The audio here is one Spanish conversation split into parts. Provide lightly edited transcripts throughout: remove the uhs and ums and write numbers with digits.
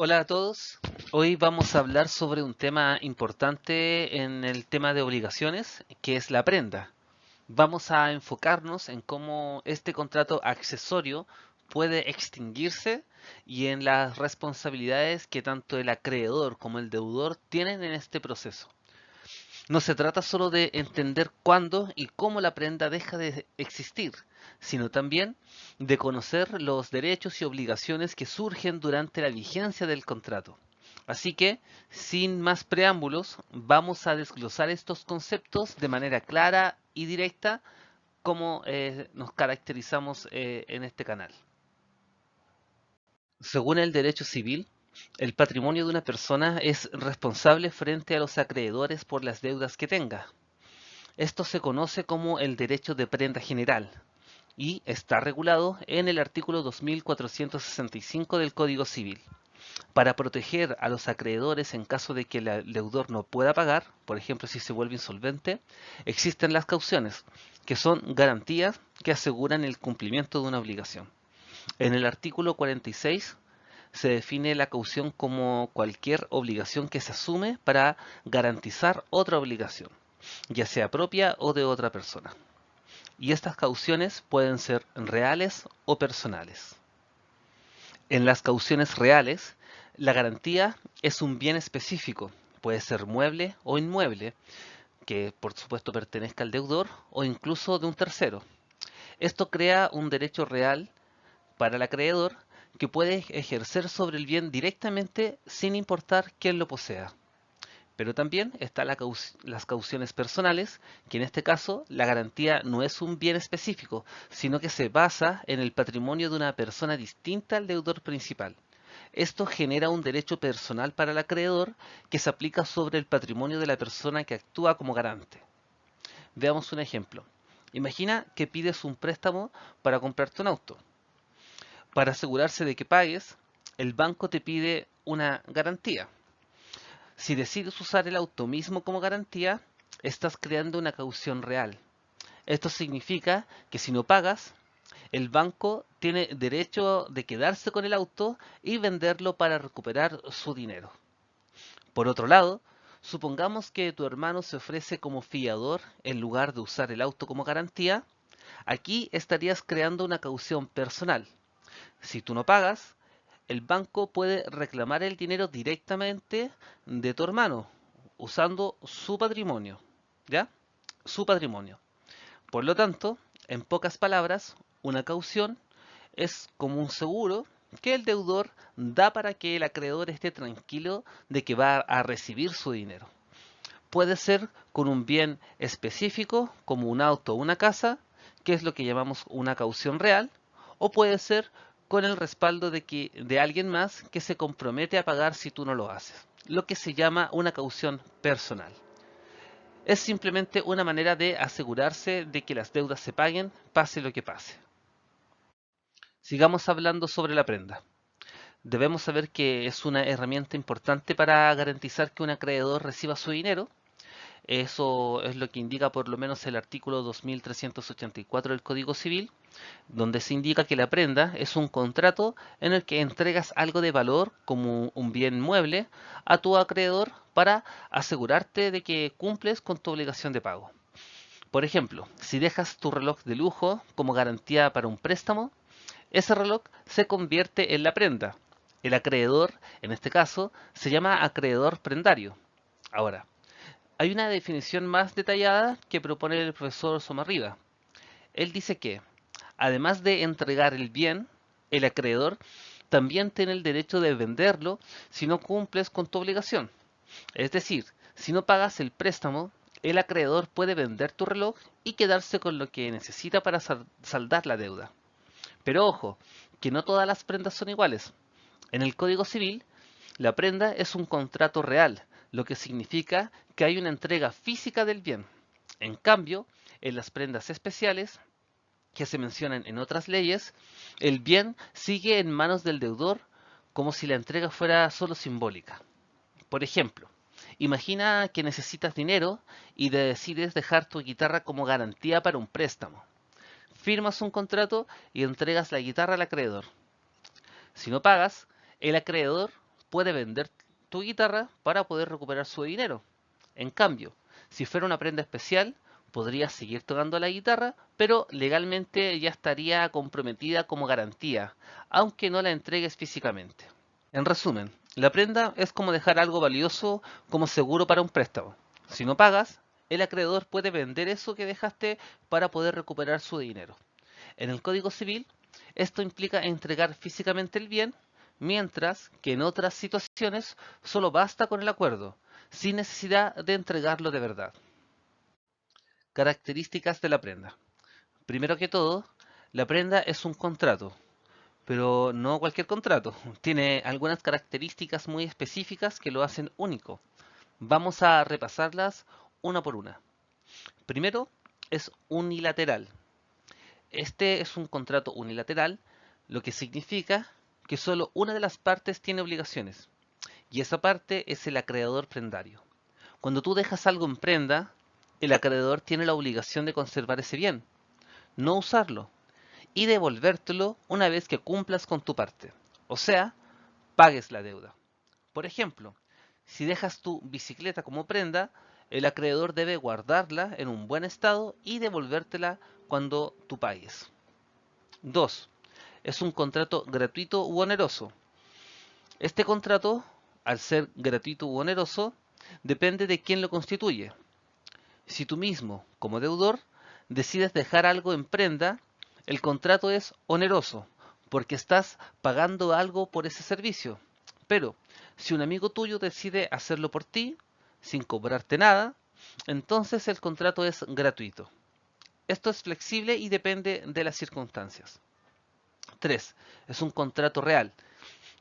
Hola a todos. Hoy vamos a hablar sobre un tema importante en el tema de obligaciones, que es la prenda. Vamos a enfocarnos en cómo este contrato accesorio puede extinguirse y en las responsabilidades que tanto el acreedor como el deudor tienen en este proceso. No se trata solo de entender cuándo y cómo la prenda deja de existir, sino también de conocer los derechos y obligaciones que surgen durante la vigencia del contrato. Así que, sin más preámbulos, vamos a desglosar estos conceptos de manera clara y directa como nos caracterizamos en este canal. Según el derecho civil, el patrimonio de una persona es responsable frente a los acreedores por las deudas que tenga. Esto se conoce como el derecho de prenda general y está regulado en el artículo 2465 del Código Civil. Para proteger a los acreedores en caso de que el deudor no pueda pagar, por ejemplo si se vuelve insolvente, existen las cauciones, que son garantías que aseguran el cumplimiento de una obligación. En el artículo 46 se define la caución como cualquier obligación que se asume para garantizar otra obligación, ya sea propia o de otra persona. Y estas cauciones pueden ser reales o personales. En las cauciones reales, la garantía es un bien específico, puede ser mueble o inmueble, que por supuesto pertenezca al deudor o incluso de un tercero. Esto crea un derecho real para el acreedor que puede ejercer sobre el bien directamente sin importar quién lo posea. Pero también están las cauciones personales, que en este caso la garantía no es un bien específico, sino que se basa en el patrimonio de una persona distinta al deudor principal. Esto genera un derecho personal para el acreedor que se aplica sobre el patrimonio de la persona que actúa como garante. Veamos un ejemplo. Imagina que pides un préstamo para comprarte un auto. Para asegurarse de que pagues, el banco te pide una garantía. Si decides usar el auto mismo como garantía, estás creando una caución real. Esto significa que si no pagas, el banco tiene derecho de quedarse con el auto y venderlo para recuperar su dinero. Por otro lado, supongamos que tu hermano se ofrece como fiador en lugar de usar el auto como garantía. Aquí estarías creando una caución personal. Si tú no pagas, el banco puede reclamar el dinero directamente de tu hermano, usando su patrimonio, ¿ya? Su patrimonio. Por lo tanto, en pocas palabras, una caución es como un seguro que el deudor da para que el acreedor esté tranquilo de que va a recibir su dinero. Puede ser con un bien específico, como un auto o una casa, que es lo que llamamos una caución real, o puede ser con el respaldo de alguien más que se compromete a pagar si tú no lo haces, lo que se llama una caución personal. Es simplemente una manera de asegurarse de que las deudas se paguen, pase lo que pase. Sigamos hablando sobre la prenda. Debemos saber que es una herramienta importante para garantizar que un acreedor reciba su dinero. Eso es lo que indica por lo menos el artículo 2384 del Código Civil, donde se indica que la prenda es un contrato en el que entregas algo de valor como un bien mueble a tu acreedor para asegurarte de que cumples con tu obligación de pago. Por ejemplo, si dejas tu reloj de lujo como garantía para un préstamo, ese reloj se convierte en la prenda. El acreedor, en este caso, se llama acreedor prendario. Ahora, hay una definición más detallada que propone el profesor Somarriba. Él dice que, además de entregar el bien, el acreedor también tiene el derecho de venderlo si no cumples con tu obligación. Es decir, si no pagas el préstamo, el acreedor puede vender tu reloj y quedarse con lo que necesita para saldar la deuda. Pero ojo, que no todas las prendas son iguales. En el Código Civil, la prenda es un contrato real, lo que significa que hay una entrega física del bien. En cambio, en las prendas especiales, que se mencionan en otras leyes, el bien sigue en manos del deudor como si la entrega fuera solo simbólica. Por ejemplo, imagina que necesitas dinero y decides dejar tu guitarra como garantía para un préstamo. Firmas un contrato y entregas la guitarra al acreedor. Si no pagas, el acreedor puede vender tu guitarra para poder recuperar su dinero. En cambio, si fuera una prenda especial, podrías seguir tocando la guitarra, pero legalmente ya estaría comprometida como garantía, aunque no la entregues físicamente. En resumen, la prenda es como dejar algo valioso como seguro para un préstamo. Si no pagas, el acreedor puede vender eso que dejaste para poder recuperar su dinero. En el Código Civil, esto implica entregar físicamente el bien, mientras que en otras situaciones solo basta con el acuerdo, sin necesidad de entregarlo de verdad. Características de la prenda. Primero que todo, la prenda es un contrato, pero no cualquier contrato. Tiene algunas características muy específicas que lo hacen único. Vamos a repasarlas una por una. Primero, es unilateral. Este es un contrato unilateral, lo que significa que solo una de las partes tiene obligaciones, y esa parte es el acreedor prendario. Cuando tú dejas algo en prenda, el acreedor tiene la obligación de conservar ese bien, no usarlo, y devolvértelo una vez que cumplas con tu parte, o sea, pagues la deuda. Por ejemplo, si dejas tu bicicleta como prenda, el acreedor debe guardarla en un buen estado y devolvértela cuando tú pagues. 2. Es un contrato gratuito u oneroso. Este contrato, al ser gratuito u oneroso, depende de quién lo constituye. Si tú mismo, como deudor, decides dejar algo en prenda, el contrato es oneroso, porque estás pagando algo por ese servicio. Pero, si un amigo tuyo decide hacerlo por ti, sin cobrarte nada, entonces el contrato es gratuito. Esto es flexible y depende de las circunstancias. 3. Es un contrato real.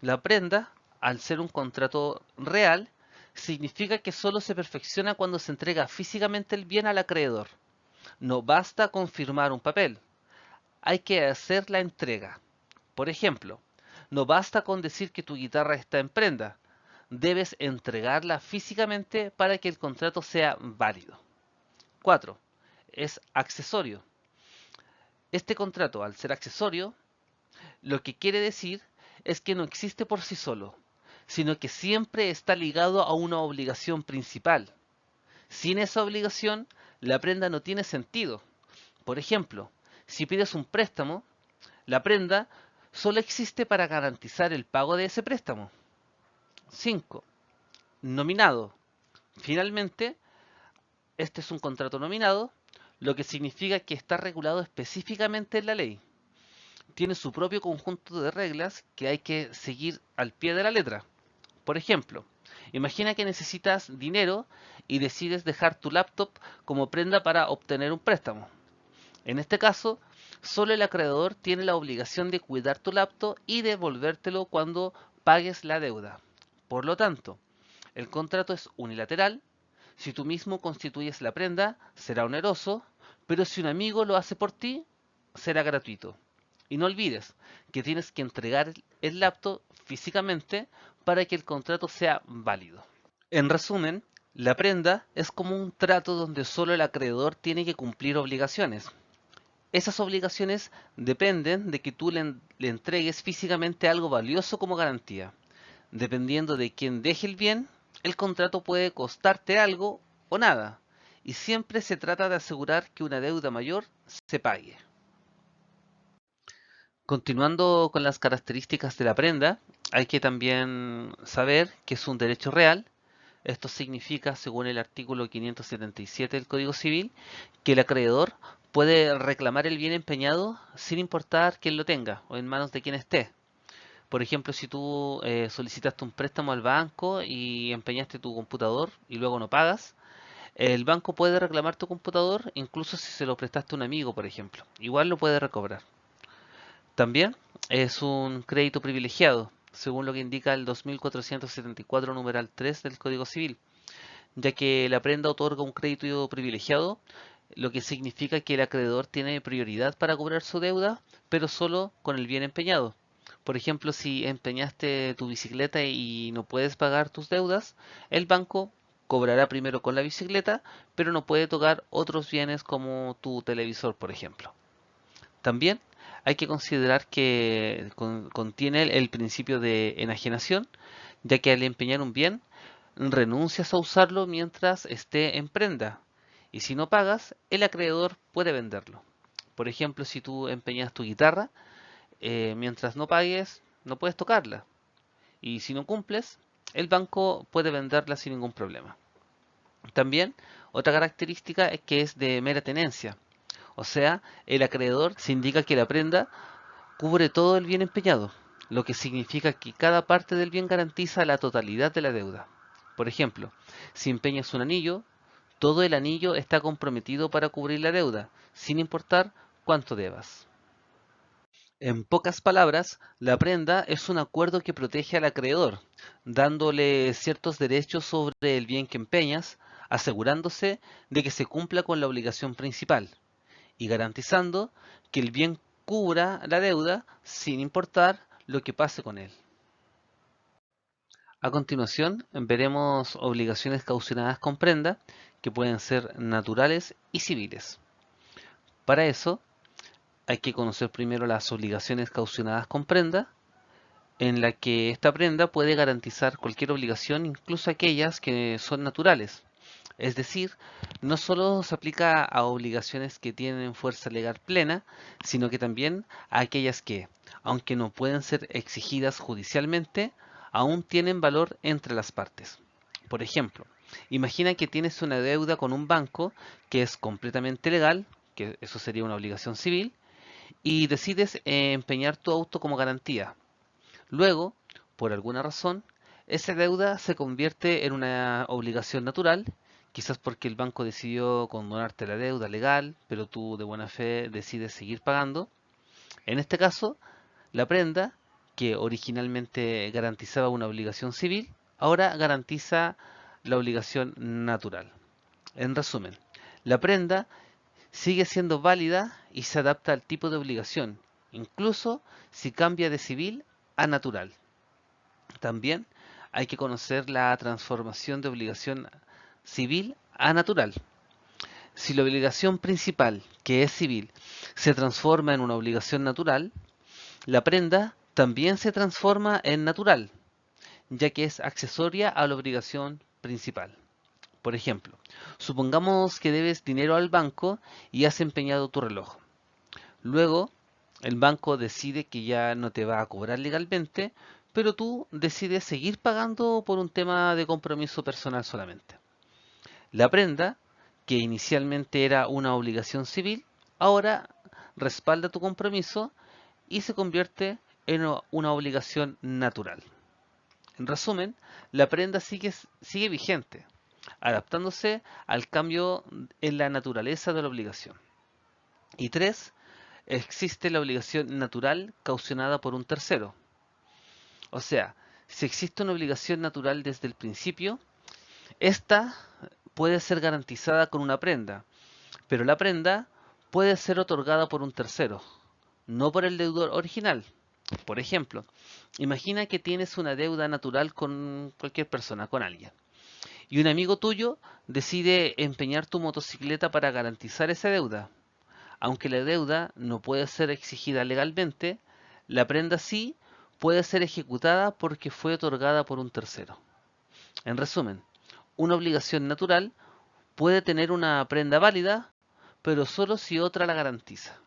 La prenda, al ser un contrato real, significa que solo se perfecciona cuando se entrega físicamente el bien al acreedor. No basta con firmar un papel, hay que hacer la entrega. Por ejemplo, no basta con decir que tu guitarra está en prenda, debes entregarla físicamente para que el contrato sea válido. 4. Es accesorio. Este contrato, al ser accesorio, lo que quiere decir es que no existe por sí solo, sino que siempre está ligado a una obligación principal. Sin esa obligación, la prenda no tiene sentido. Por ejemplo, si pides un préstamo, la prenda solo existe para garantizar el pago de ese préstamo. 5. Nominado. Finalmente, este es un contrato nominado, lo que significa que está regulado específicamente en la ley. Tiene su propio conjunto de reglas que hay que seguir al pie de la letra. Por ejemplo, imagina que necesitas dinero y decides dejar tu laptop como prenda para obtener un préstamo. En este caso, solo el acreedor tiene la obligación de cuidar tu laptop y devolvértelo cuando pagues la deuda. Por lo tanto, el contrato es unilateral. Si tú mismo constituyes la prenda, será oneroso, pero si un amigo lo hace por ti, será gratuito. Y no olvides que tienes que entregar el laptop físicamente para que el contrato sea válido. En resumen, la prenda es como un trato donde solo el acreedor tiene que cumplir obligaciones. Esas obligaciones dependen de que tú le entregues físicamente algo valioso como garantía. Dependiendo de quién deje el bien, el contrato puede costarte algo o nada, y siempre se trata de asegurar que una deuda mayor se pague. Continuando con las características de la prenda, hay que también saber que es un derecho real. Esto significa, según el artículo 577 del Código Civil, que el acreedor puede reclamar el bien empeñado sin importar quién lo tenga o en manos de quién esté. Por ejemplo, si tú solicitaste un préstamo al banco y empeñaste tu computador y luego no pagas, el banco puede reclamar tu computador incluso si se lo prestaste a un amigo, por ejemplo. Igual lo puede recobrar. También es un crédito privilegiado, según lo que indica el 2474 numeral 3 del Código Civil, ya que la prenda otorga un crédito privilegiado, lo que significa que el acreedor tiene prioridad para cobrar su deuda, pero solo con el bien empeñado. Por ejemplo, si empeñaste tu bicicleta y no puedes pagar tus deudas, el banco cobrará primero con la bicicleta, pero no puede tocar otros bienes como tu televisor, por ejemplo. También hay que considerar que contiene el principio de enajenación, ya que al empeñar un bien, renuncias a usarlo mientras esté en prenda, y si no pagas, el acreedor puede venderlo. Por ejemplo, si tú empeñas tu guitarra, mientras no pagues, no puedes tocarla, y si no cumples, el banco puede venderla sin ningún problema. También, otra característica es que es de mera tenencia, o sea, el acreedor se indica que la prenda cubre todo el bien empeñado, lo que significa que cada parte del bien garantiza la totalidad de la deuda. Por ejemplo, si empeñas un anillo, todo el anillo está comprometido para cubrir la deuda, sin importar cuánto debas. En pocas palabras, la prenda es un acuerdo que protege al acreedor, dándole ciertos derechos sobre el bien que empeñas, asegurándose de que se cumpla con la obligación principal y garantizando que el bien cubra la deuda sin importar lo que pase con él. A continuación, veremos obligaciones caucionadas con prenda que pueden ser naturales y civiles. Para eso, hay que conocer primero las obligaciones caucionadas con prenda, en la que esta prenda puede garantizar cualquier obligación, incluso aquellas que son naturales. Es decir, no solo se aplica a obligaciones que tienen fuerza legal plena, sino que también a aquellas que, aunque no pueden ser exigidas judicialmente, aún tienen valor entre las partes. Por ejemplo, imagina que tienes una deuda con un banco que es completamente legal, que eso sería una obligación civil, y decides empeñar tu auto como garantía. Luego, por alguna razón, esa deuda se convierte en una obligación natural, quizás porque el banco decidió condonarte la deuda legal, pero tú de buena fe decides seguir pagando. En este caso, la prenda, que originalmente garantizaba una obligación civil, ahora garantiza la obligación natural. En resumen, la prenda sigue siendo válida y se adapta al tipo de obligación, incluso si cambia de civil a natural. También hay que conocer la transformación de obligación civil a natural. Si la obligación principal, que es civil, se transforma en una obligación natural, la prenda también se transforma en natural, ya que es accesoria a la obligación principal. Por ejemplo, supongamos que debes dinero al banco y has empeñado tu reloj. Luego, el banco decide que ya no te va a cobrar legalmente, pero tú decides seguir pagando por un tema de compromiso personal solamente. La prenda, que inicialmente era una obligación civil, ahora respalda tu compromiso y se convierte en una obligación natural. En resumen, la prenda sigue vigente, adaptándose al cambio en la naturaleza de la obligación. Y tres, existe la obligación natural caucionada por un tercero. O sea, si existe una obligación natural desde el principio, esta puede ser garantizada con una prenda, pero la prenda puede ser otorgada por un tercero, no por el deudor original. Por ejemplo, imagina que tienes una deuda natural con cualquier persona, con alguien, y un amigo tuyo decide empeñar tu motocicleta para garantizar esa deuda. Aunque la deuda no puede ser exigida legalmente, la prenda sí puede ser ejecutada porque fue otorgada por un tercero. En resumen, una obligación natural puede tener una prenda válida, pero solo si otra la garantiza.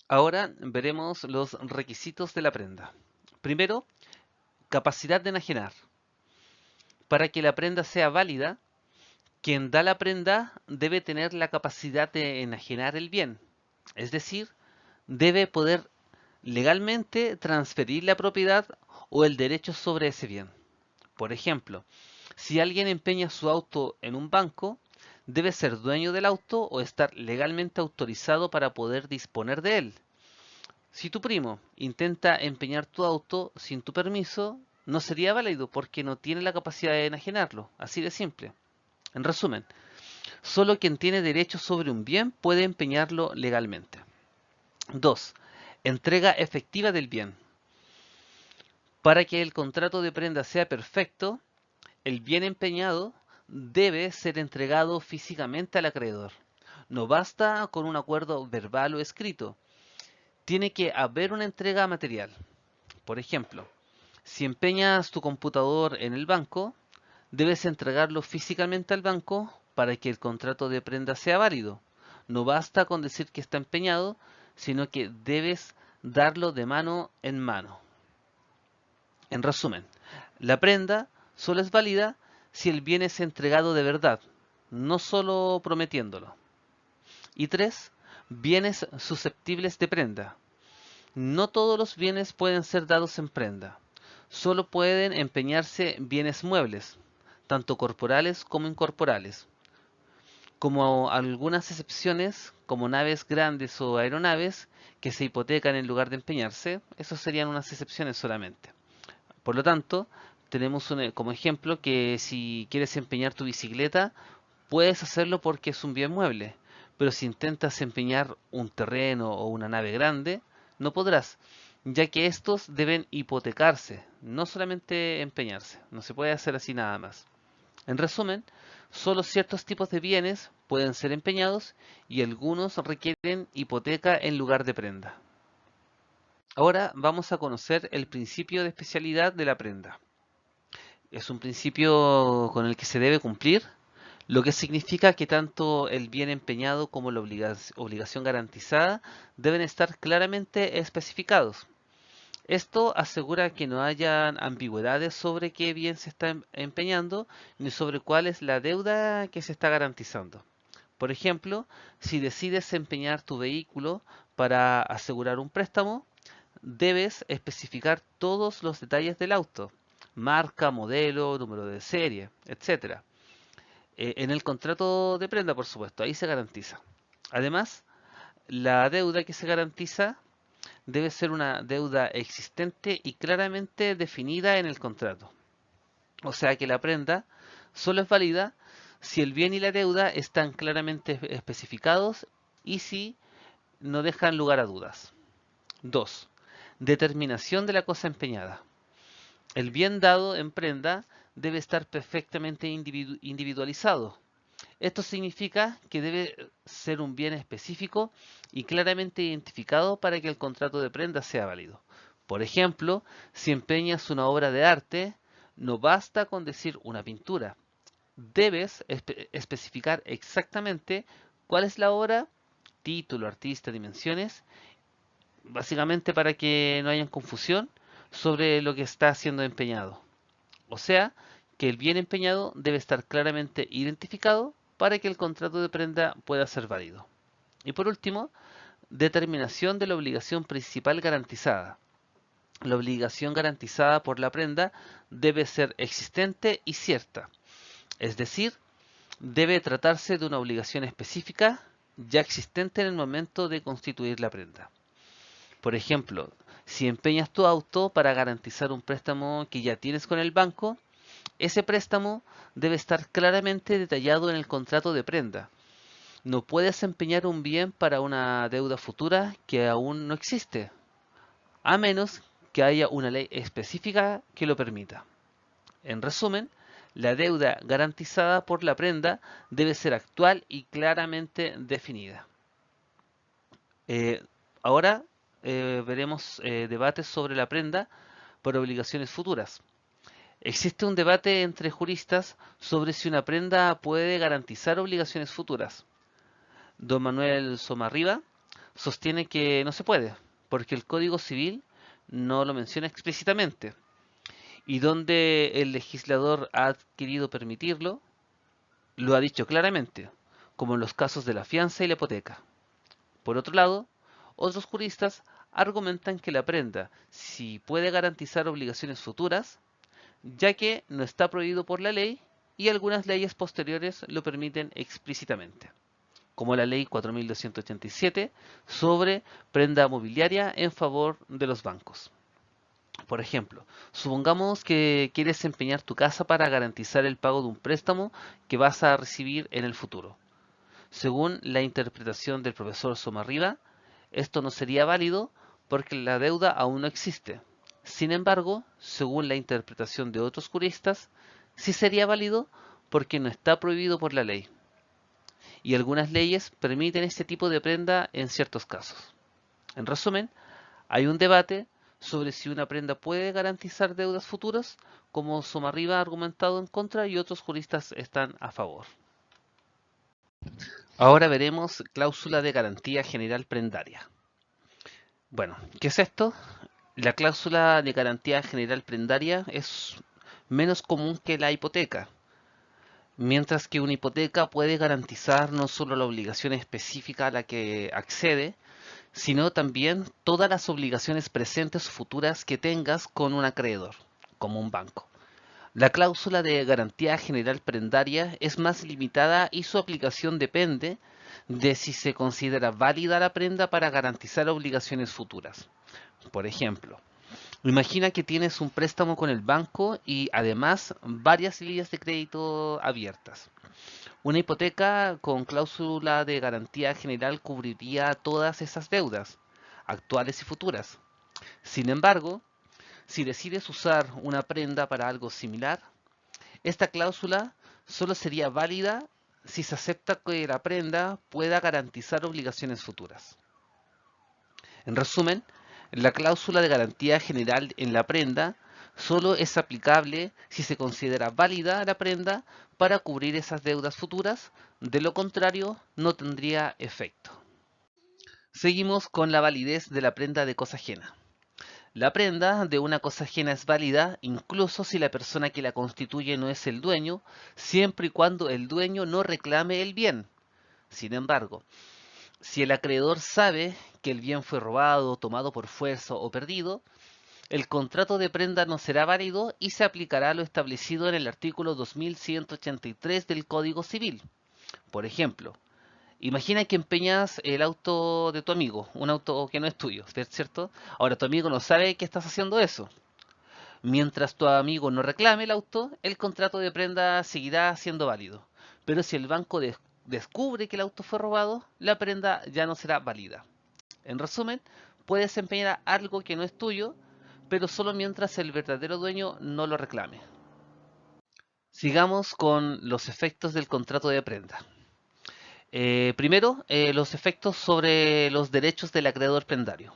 Ahora veremos los requisitos de la prenda. Primero, capacidad de enajenar. Para que la prenda sea válida, quien da la prenda debe tener la capacidad de enajenar el bien, es decir, debe poder legalmente transferir la propiedad o el derecho sobre ese bien. Por ejemplo, si alguien empeña su auto en un banco, debe ser dueño del auto o estar legalmente autorizado para poder disponer de él. Si tu primo intenta empeñar tu auto sin tu permiso, no sería válido porque no tiene la capacidad de enajenarlo, así de simple. En resumen, solo quien tiene derecho sobre un bien puede empeñarlo legalmente. 2. Entrega efectiva del bien. Para que el contrato de prenda sea perfecto, el bien empeñado debe ser entregado físicamente al acreedor. No basta con un acuerdo verbal o escrito, tiene que haber una entrega material. Por ejemplo, Si empeñas tu computador en el banco, debes entregarlo físicamente al banco para que el contrato de prenda sea válido. No basta con decir que está empeñado, sino que debes darlo de mano en mano. En resumen, la prenda solo es válida si el bien es entregado de verdad, no solo prometiéndolo. Y 3. Bienes susceptibles de prenda. No todos los bienes pueden ser dados en prenda. Solo pueden empeñarse bienes muebles, tanto corporales como incorporales. Como algunas excepciones, como naves grandes o aeronaves, que se hipotecan en lugar de empeñarse, esos serían unas excepciones solamente. Por lo tanto, tenemos como ejemplo que si quieres empeñar tu bicicleta, puedes hacerlo porque es un bien mueble, pero si intentas empeñar un terreno o una nave grande, no podrás, ya que estos deben hipotecarse, no solamente empeñarse. No se puede hacer así nada más. En resumen, solo ciertos tipos de bienes pueden ser empeñados y algunos requieren hipoteca en lugar de prenda. Ahora vamos a conocer el principio de especialidad de la prenda. Es un principio con el que se debe cumplir, lo que significa que tanto el bien empeñado como la obligación garantizada deben estar claramente especificados. Esto asegura que no hayan ambigüedades sobre qué bien se está empeñando ni sobre cuál es la deuda que se está garantizando. Por ejemplo, si decides empeñar tu vehículo para asegurar un préstamo, debes especificar todos los detalles del auto, marca, modelo, número de serie, etcétera. En el contrato de prenda, por supuesto, ahí se garantiza. Además, la deuda que se garantiza debe ser una deuda existente y claramente definida en el contrato. O sea que la prenda solo es válida si el bien y la deuda están claramente especificados y si no dejan lugar a dudas. 2. Determinación de la cosa empeñada. El bien dado en prenda debe estar perfectamente individualizado. Esto significa que debe ser un bien específico y claramente identificado para que el contrato de prenda sea válido. Por ejemplo, si empeñas una obra de arte, no basta con decir una pintura. Debes especificar exactamente cuál es la obra, título, artista, dimensiones, básicamente para que no haya confusión sobre lo que está siendo empeñado. O sea, que el bien empeñado debe estar claramente identificado para que el contrato de prenda pueda ser válido. Y por último, determinación de la obligación principal garantizada. La obligación garantizada por la prenda debe ser existente y cierta, es decir, debe tratarse de una obligación específica ya existente en el momento de constituir la prenda. Por ejemplo, si empeñas tu auto para garantizar un préstamo que ya tienes con el banco, ese préstamo debe estar claramente detallado en el contrato de prenda. No puedes empeñar un bien para una deuda futura que aún no existe, a menos que haya una ley específica que lo permita. En resumen, la deuda garantizada por la prenda debe ser actual y claramente definida. Eh, ahora veremos debates sobre la prenda por obligaciones futuras. Existe un debate entre juristas sobre si una prenda puede garantizar obligaciones futuras. Don Manuel Somarriba sostiene que no se puede, porque el Código Civil no lo menciona explícitamente, y donde el legislador ha querido permitirlo, lo ha dicho claramente, como en los casos de la fianza y la hipoteca. Por otro lado, otros juristas argumentan que la prenda, si puede garantizar obligaciones futuras, ya que no está prohibido por la ley y algunas leyes posteriores lo permiten explícitamente, como la ley 4287 sobre prenda mobiliaria en favor de los bancos. Por ejemplo, supongamos que quieres empeñar tu casa para garantizar el pago de un préstamo que vas a recibir en el futuro. Según la interpretación del profesor Somarriba, esto no sería válido porque la deuda aún no existe. Sin embargo, según la interpretación de otros juristas, sí sería válido porque no está prohibido por la ley. Y algunas leyes permiten este tipo de prenda en ciertos casos. En resumen, hay un debate sobre si una prenda puede garantizar deudas futuras, como Somarriba ha argumentado en contra y otros juristas están a favor. Ahora veremos cláusula de garantía general prendaria. Bueno, ¿qué es esto? La cláusula de garantía general prendaria es menos común que la hipoteca, mientras que una hipoteca puede garantizar no solo la obligación específica a la que accede, sino también todas las obligaciones presentes o futuras que tengas con un acreedor, como un banco. La cláusula de garantía general prendaria es más limitada y su aplicación depende de si se considera válida la prenda para garantizar obligaciones futuras. Por ejemplo, imagina que tienes un préstamo con el banco y además varias líneas de crédito abiertas. Una hipoteca con cláusula de garantía general cubriría todas esas deudas, actuales y futuras. Sin embargo, si decides usar una prenda para algo similar, esta cláusula solo sería válida si se acepta que la prenda pueda garantizar obligaciones futuras. En resumen, la cláusula de garantía general en la prenda solo es aplicable si se considera válida la prenda para cubrir esas deudas futuras, de lo contrario no tendría efecto. Seguimos con la validez de la prenda de cosa ajena. La prenda de una cosa ajena es válida incluso si la persona que la constituye no es el dueño, siempre y cuando el dueño no reclame el bien. Sin embargo, si el acreedor sabe que el bien fue robado, tomado por fuerza o perdido, el contrato de prenda no será válido y se aplicará lo establecido en el artículo 2183 del Código Civil. Por ejemplo, imagina que empeñas el auto de tu amigo, un auto que no es tuyo, ¿cierto? Ahora tu amigo no sabe que estás haciendo eso. Mientras tu amigo no reclame el auto, el contrato de prenda seguirá siendo válido. Pero si el banco descubre que el auto fue robado, la prenda ya no será válida. En resumen, puedes empeñar algo que no es tuyo, pero solo mientras el verdadero dueño no lo reclame. Sigamos con los efectos del contrato de prenda. Primero, los efectos sobre los derechos del acreedor prendario.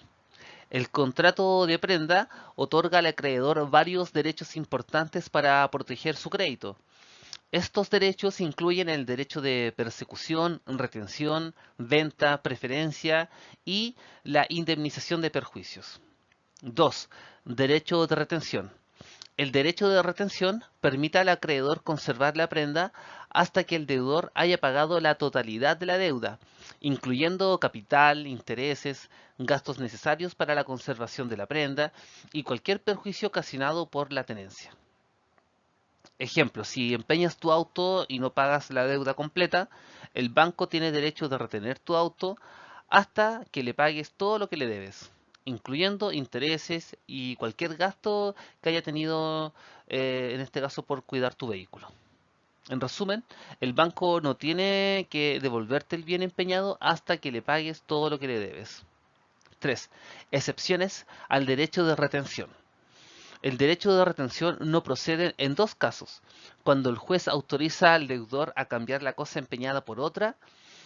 El contrato de prenda otorga al acreedor varios derechos importantes para proteger su crédito. Estos derechos incluyen el derecho de persecución, retención, venta, preferencia y la indemnización de perjuicios. 2. Derecho de retención. El derecho de retención permite al acreedor conservar la prenda hasta que el deudor haya pagado la totalidad de la deuda, incluyendo capital, intereses, gastos necesarios para la conservación de la prenda y cualquier perjuicio ocasionado por la tenencia. Ejemplo, si empeñas tu auto y no pagas la deuda completa, el banco tiene derecho de retener tu auto hasta que le pagues todo lo que le debes, incluyendo intereses y cualquier gasto que haya tenido, en este caso, por cuidar tu vehículo. En resumen, el banco no tiene que devolverte el bien empeñado hasta que le pagues todo lo que le debes. 3. Excepciones al derecho de retención. El derecho de retención no procede en dos casos: cuando el juez autoriza al deudor a cambiar la cosa empeñada por otra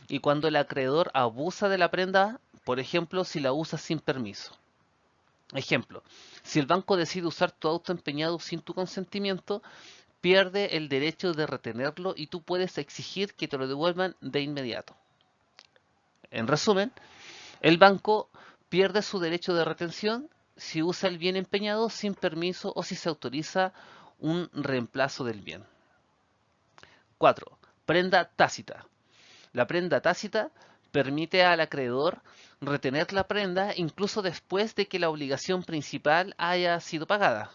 y cuando el acreedor abusa de la prenda, por ejemplo, si la usa sin permiso. Ejemplo, si el banco decide usar tu auto empeñado sin tu consentimiento, pierde el derecho de retenerlo y tú puedes exigir que te lo devuelvan de inmediato. En resumen, el banco pierde su derecho de retención si usa el bien empeñado sin permiso o si se autoriza un reemplazo del bien. 4. Prenda tácita. La prenda tácita permite al acreedor retener la prenda incluso después de que la obligación principal haya sido pagada,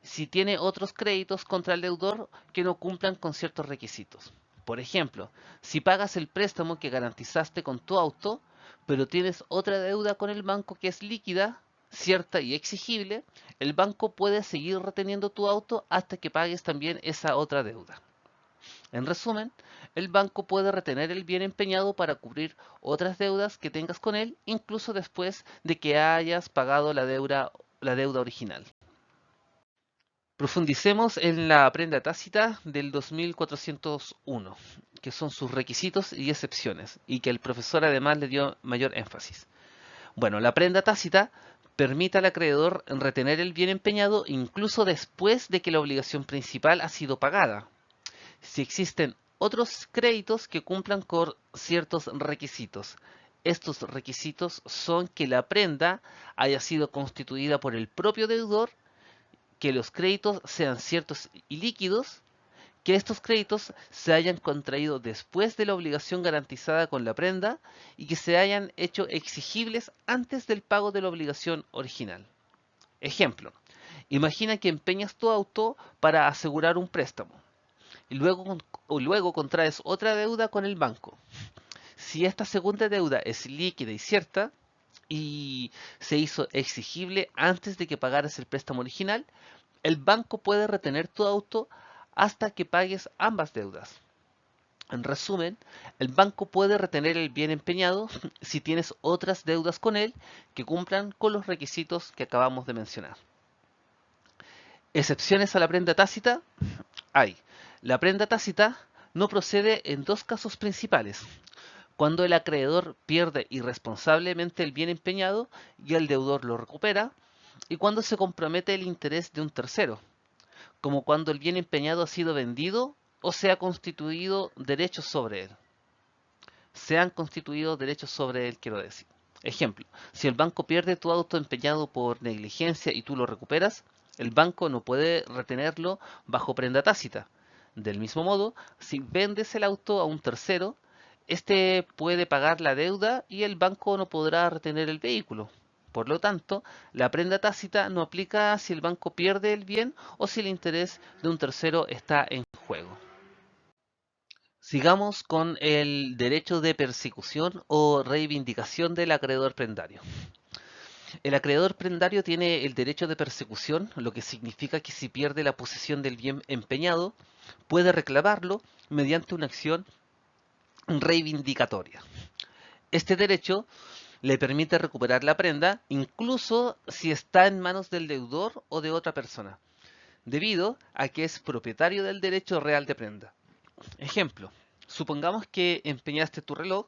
si tiene otros créditos contra el deudor que no cumplan con ciertos requisitos. Por ejemplo, si pagas el préstamo que garantizaste con tu auto, pero tienes otra deuda con el banco que es líquida, cierta y exigible, el banco puede seguir reteniendo tu auto hasta que pagues también esa otra deuda. En resumen, el banco puede retener el bien empeñado para cubrir otras deudas que tengas con él, incluso después de que hayas pagado la deuda original. Profundicemos en la prenda tácita del 2401, que son sus requisitos y excepciones, y que el profesor además le dio mayor énfasis. Bueno, la prenda tácita permite al acreedor retener el bien empeñado incluso después de que la obligación principal ha sido pagada, si existen otros créditos que cumplan con ciertos requisitos. Estos requisitos son que la prenda haya sido constituida por el propio deudor, que los créditos sean ciertos y líquidos, que estos créditos se hayan contraído después de la obligación garantizada con la prenda y que se hayan hecho exigibles antes del pago de la obligación original. Ejemplo, imagina que empeñas tu auto para asegurar un préstamo y luego contraes otra deuda con el banco. Si esta segunda deuda es líquida y cierta y se hizo exigible antes de que pagaras el préstamo original, el banco puede retener tu auto hasta que pagues ambas deudas. En resumen, el banco puede retener el bien empeñado si tienes otras deudas con él que cumplan con los requisitos que acabamos de mencionar. Excepciones a la prenda tácita hay. La prenda tácita no procede en dos casos principales: cuando el acreedor pierde irresponsablemente el bien empeñado y el deudor lo recupera, y cuando se compromete el interés de un tercero, como cuando el bien empeñado ha sido vendido o se ha constituido derechos sobre él. Se han constituido derechos sobre él, quiero decir. Ejemplo, si el banco pierde tu auto empeñado por negligencia y tú lo recuperas, el banco no puede retenerlo bajo prenda tácita. Del mismo modo, si vendes el auto a un tercero, este puede pagar la deuda y el banco no podrá retener el vehículo. Por lo tanto, la prenda tácita no aplica si el banco pierde el bien o si el interés de un tercero está en juego. Sigamos con el derecho de persecución o reivindicación del acreedor prendario. El acreedor prendario tiene el derecho de persecución, lo que significa que si pierde la posesión del bien empeñado, puede reclamarlo mediante una acción reivindicatoria. Este derecho le permite recuperar la prenda incluso si está en manos del deudor o de otra persona, debido a que es propietario del derecho real de prenda. Ejemplo, supongamos que empeñaste tu reloj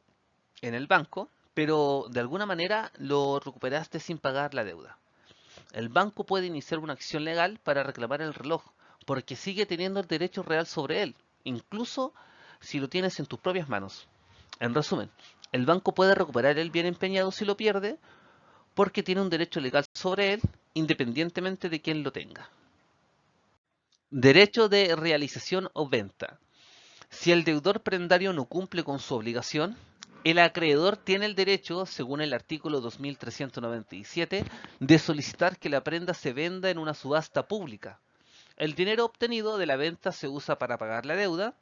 en el banco, pero de alguna manera lo recuperaste sin pagar la deuda. El banco puede iniciar una acción legal para reclamar el reloj, porque sigue teniendo el derecho real sobre él, incluso si lo tienes en tus propias manos. En resumen, el banco puede recuperar el bien empeñado si lo pierde, porque tiene un derecho legal sobre él, independientemente de quién lo tenga. Derecho de realización o venta. Si el deudor prendario no cumple con su obligación, el acreedor tiene el derecho, según el artículo 2397, de solicitar que la prenda se venda en una subasta pública. El dinero obtenido de la venta se usa para pagar la deuda.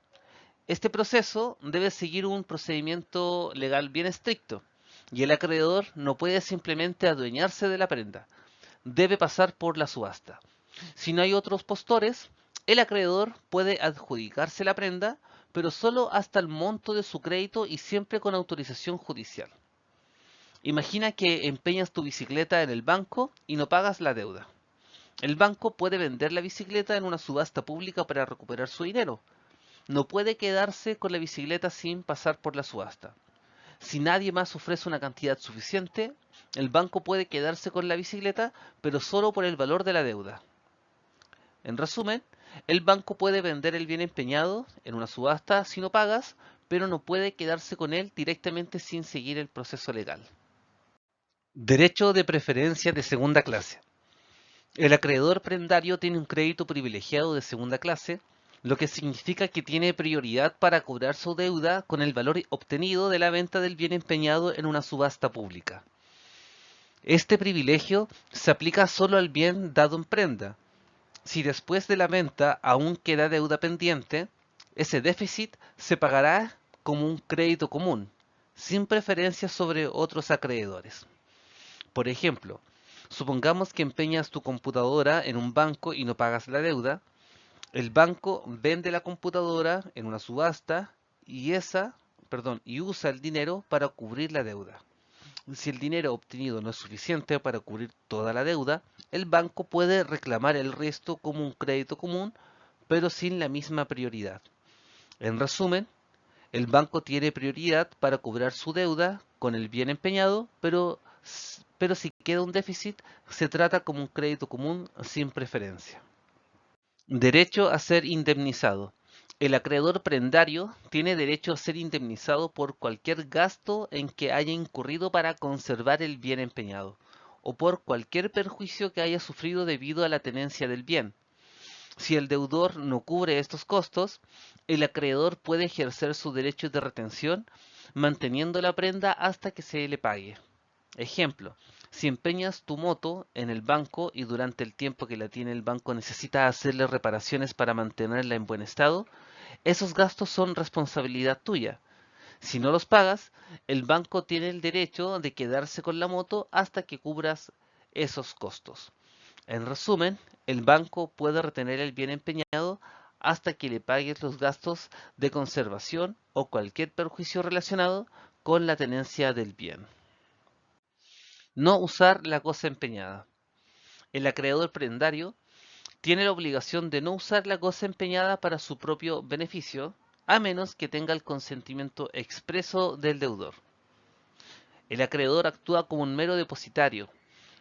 Este proceso debe seguir un procedimiento legal bien estricto, y el acreedor no puede simplemente adueñarse de la prenda. Debe pasar por la subasta. Si no hay otros postores, el acreedor puede adjudicarse la prenda, pero solo hasta el monto de su crédito y siempre con autorización judicial. Imagina que empeñas tu bicicleta en el banco y no pagas la deuda. El banco puede vender la bicicleta en una subasta pública para recuperar su dinero. No puede quedarse con la bicicleta sin pasar por la subasta. Si nadie más ofrece una cantidad suficiente, el banco puede quedarse con la bicicleta, pero solo por el valor de la deuda. En resumen, el banco puede vender el bien empeñado en una subasta si no pagas, pero no puede quedarse con él directamente sin seguir el proceso legal. Derecho de preferencia de segunda clase. El acreedor prendario tiene un crédito privilegiado de segunda clase, lo que significa que tiene prioridad para cobrar su deuda con el valor obtenido de la venta del bien empeñado en una subasta pública. Este privilegio se aplica solo al bien dado en prenda. Si después de la venta aún queda deuda pendiente, ese déficit se pagará como un crédito común, sin preferencia sobre otros acreedores. Por ejemplo, supongamos que empeñas tu computadora en un banco y no pagas la deuda. El banco vende la computadora en una subasta y usa el dinero para cubrir la deuda. Si el dinero obtenido no es suficiente para cubrir toda la deuda, el banco puede reclamar el resto como un crédito común, pero sin la misma prioridad. En resumen, el banco tiene prioridad para cobrar su deuda con el bien empeñado, pero pero si queda un déficit, se trata como un crédito común sin preferencia. Derecho a ser indemnizado. El acreedor prendario tiene derecho a ser indemnizado por cualquier gasto en que haya incurrido para conservar el bien empeñado, o por cualquier perjuicio que haya sufrido debido a la tenencia del bien. Si el deudor no cubre estos costos, el acreedor puede ejercer su derecho de retención manteniendo la prenda hasta que se le pague. Ejemplo, si empeñas tu moto en el banco y durante el tiempo que la tiene el banco necesitas hacerle reparaciones para mantenerla en buen estado, esos gastos son responsabilidad tuya. Si no los pagas, el banco tiene el derecho de quedarse con la moto hasta que cubras esos costos. En resumen, el banco puede retener el bien empeñado hasta que le pagues los gastos de conservación o cualquier perjuicio relacionado con la tenencia del bien. No usar la cosa empeñada. El acreedor prendario tiene la obligación de no usar la cosa empeñada para su propio beneficio, a menos que tenga el consentimiento expreso del deudor. El acreedor actúa como un mero depositario,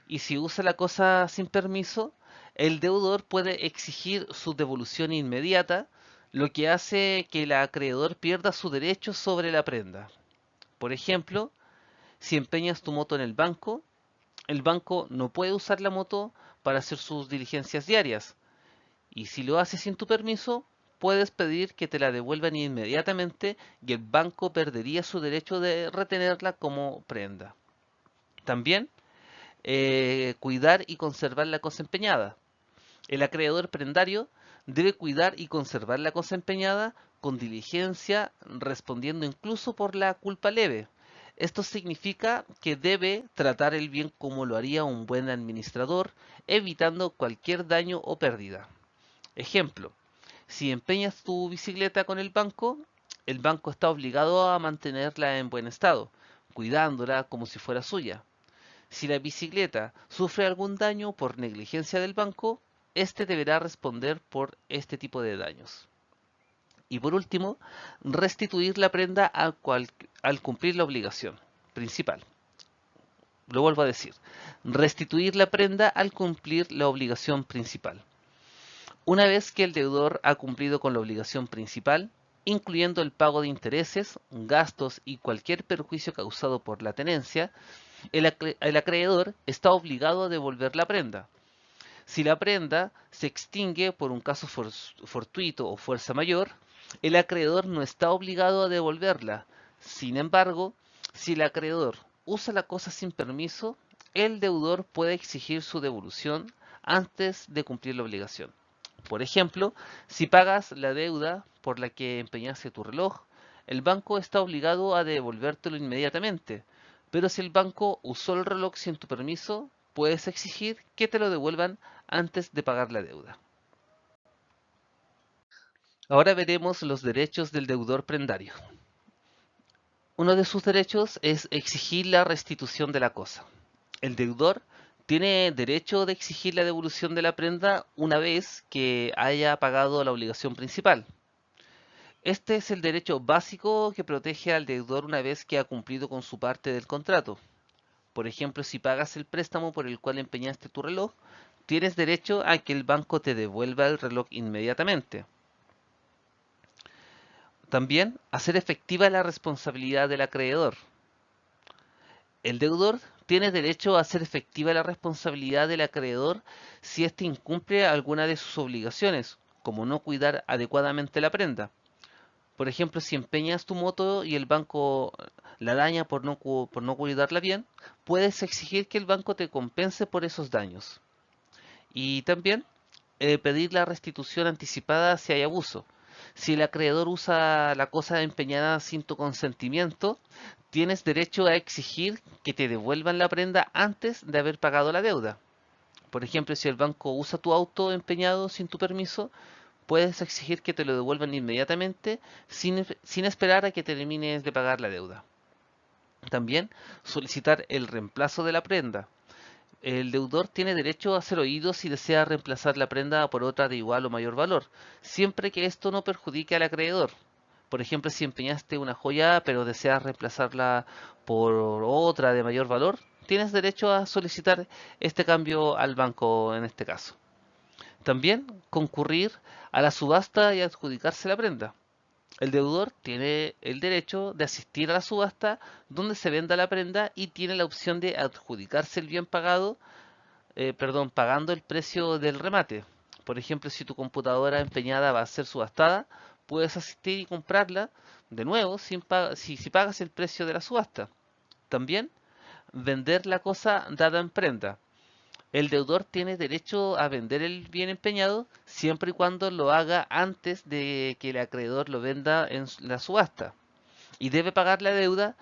y si usa la cosa sin permiso, el deudor puede exigir su devolución inmediata, lo que hace que el acreedor pierda su derecho sobre la prenda. Por ejemplo, si empeñas tu moto en el banco no puede usar la moto para hacer sus diligencias diarias, y si lo hace sin tu permiso, puedes pedir que te la devuelvan inmediatamente y el banco perdería su derecho de retenerla como prenda. También, cuidar y conservar la cosa empeñada. El acreedor prendario debe cuidar y conservar la cosa empeñada con diligencia, respondiendo incluso por la culpa leve. Esto significa que debe tratar el bien como lo haría un buen administrador, evitando cualquier daño o pérdida. Ejemplo, si empeñas tu bicicleta con el banco está obligado a mantenerla en buen estado, cuidándola como si fuera suya. Si la bicicleta sufre algún daño por negligencia del banco, éste deberá responder por este tipo de daños. Y por último, restituir la prenda al cumplir la obligación principal. Lo vuelvo a decir, restituir la prenda al cumplir la obligación principal. Una vez que el deudor ha cumplido con la obligación principal, incluyendo el pago de intereses, gastos y cualquier perjuicio causado por la tenencia, el acreedor está obligado a devolver la prenda. Si la prenda se extingue por un caso fortuito o fuerza mayor, el acreedor no está obligado a devolverla. Sin embargo, si el acreedor usa la cosa sin permiso, el deudor puede exigir su devolución antes de cumplir la obligación. Por ejemplo, si pagas la deuda por la que empeñaste tu reloj, el banco está obligado a devolvértelo inmediatamente. Pero si el banco usó el reloj sin tu permiso, puedes exigir que te lo devuelvan antes de pagar la deuda. Ahora veremos los derechos del deudor prendario. Uno de sus derechos es exigir la restitución de la cosa. El deudor tiene derecho de exigir la devolución de la prenda una vez que haya pagado la obligación principal. Este es el derecho básico que protege al deudor una vez que ha cumplido con su parte del contrato. Por ejemplo, si pagas el préstamo por el cual empeñaste tu reloj, tienes derecho a que el banco te devuelva el reloj inmediatamente. También, hacer efectiva la responsabilidad del acreedor. El deudor tiene derecho a hacer efectiva la responsabilidad del acreedor si éste incumple alguna de sus obligaciones, como no cuidar adecuadamente la prenda. Por ejemplo, si empeñas tu moto y el banco la daña por no cuidarla bien, puedes exigir que el banco te compense por esos daños. Y también pedir la restitución anticipada si hay abuso. Si el acreedor usa la cosa empeñada sin tu consentimiento, tienes derecho a exigir que te devuelvan la prenda antes de haber pagado la deuda. Por ejemplo, si el banco usa tu auto empeñado sin tu permiso, puedes exigir que te lo devuelvan inmediatamente sin esperar a que termines de pagar la deuda. También solicitar el reemplazo de la prenda. El deudor tiene derecho a ser oído si desea reemplazar la prenda por otra de igual o mayor valor, siempre que esto no perjudique al acreedor. Por ejemplo, si empeñaste una joya pero deseas reemplazarla por otra de mayor valor, tienes derecho a solicitar este cambio al banco en este caso. También concurrir a la subasta y adjudicarse la prenda. El deudor tiene el derecho de asistir a la subasta donde se venda la prenda y tiene la opción de adjudicarse el bien pagado, pagando el precio del remate. Por ejemplo, si tu computadora empeñada va a ser subastada, puedes asistir y comprarla de nuevo si pagas el precio de la subasta. También vender la cosa dada en prenda. El deudor tiene derecho a vender el bien empeñado siempre y cuando lo haga antes de que el acreedor lo venda en la subasta y debe pagar la deuda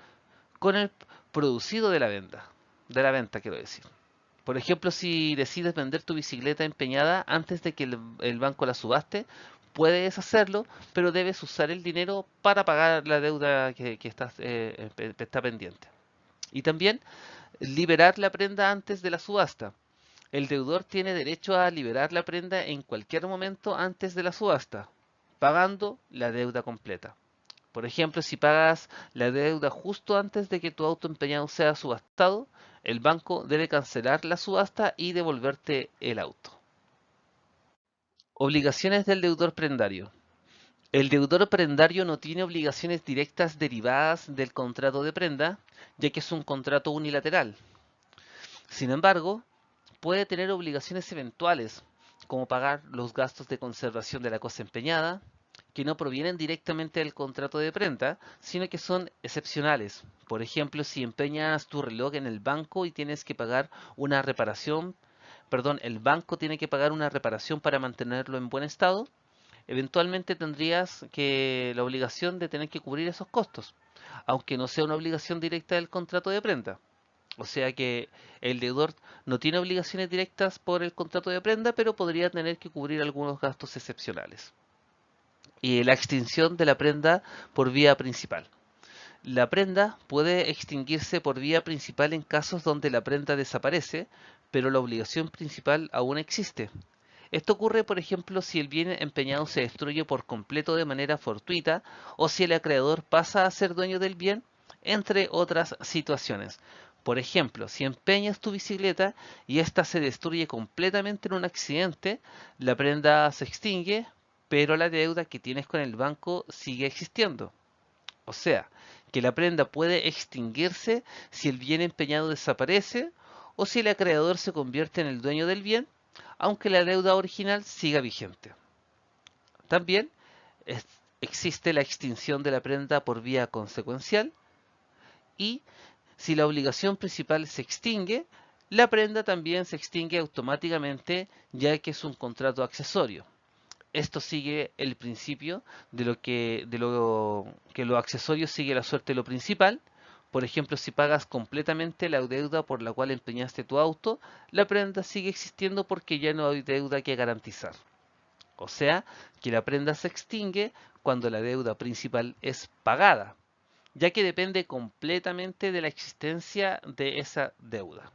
con el producido de la venta quiero decir. Por ejemplo, si decides vender tu bicicleta empeñada antes de que el banco la subaste, puedes hacerlo, pero debes usar el dinero para pagar la deuda que está pendiente. Y también liberar la prenda antes de la subasta. El deudor tiene derecho a liberar la prenda en cualquier momento antes de la subasta, pagando la deuda completa. Por ejemplo, si pagas la deuda justo antes de que tu auto empeñado sea subastado, el banco debe cancelar la subasta y devolverte el auto. Obligaciones del deudor prendario. El deudor prendario no tiene obligaciones directas derivadas del contrato de prenda, ya que es un contrato unilateral. Sin embargo, puede tener obligaciones eventuales, como pagar los gastos de conservación de la cosa empeñada, que no provienen directamente del contrato de prenda, sino que son excepcionales. Por ejemplo, si empeñas tu reloj en el banco y tienes que pagar una reparación, el banco tiene que pagar una reparación para mantenerlo en buen estado, eventualmente tendrías la obligación de tener que cubrir esos costos, aunque no sea una obligación directa del contrato de prenda. O sea que el deudor no tiene obligaciones directas por el contrato de prenda, pero podría tener que cubrir algunos gastos excepcionales. Y la extinción de la prenda por vía principal. La prenda puede extinguirse por vía principal en casos donde la prenda desaparece, pero la obligación principal aún existe. Esto ocurre, por ejemplo, si el bien empeñado se destruye por completo de manera fortuita o si el acreedor pasa a ser dueño del bien, entre otras situaciones. Por ejemplo, si empeñas tu bicicleta y ésta se destruye completamente en un accidente, la prenda se extingue, pero la deuda que tienes con el banco sigue existiendo. O sea, que la prenda puede extinguirse si el bien empeñado desaparece o si el acreedor se convierte en el dueño del bien, aunque la deuda original siga vigente. También es- existe la extinción de la prenda por vía consecuencial y si la obligación principal se extingue, la prenda también se extingue automáticamente ya que es un contrato accesorio. Esto sigue el principio de lo accesorio sigue la suerte de lo principal. Por ejemplo, si pagas completamente la deuda por la cual empeñaste tu auto, la prenda sigue existiendo porque ya no hay deuda que garantizar. O sea, que la prenda se extingue cuando la deuda principal es pagada, ya que depende completamente de la existencia de esa deuda.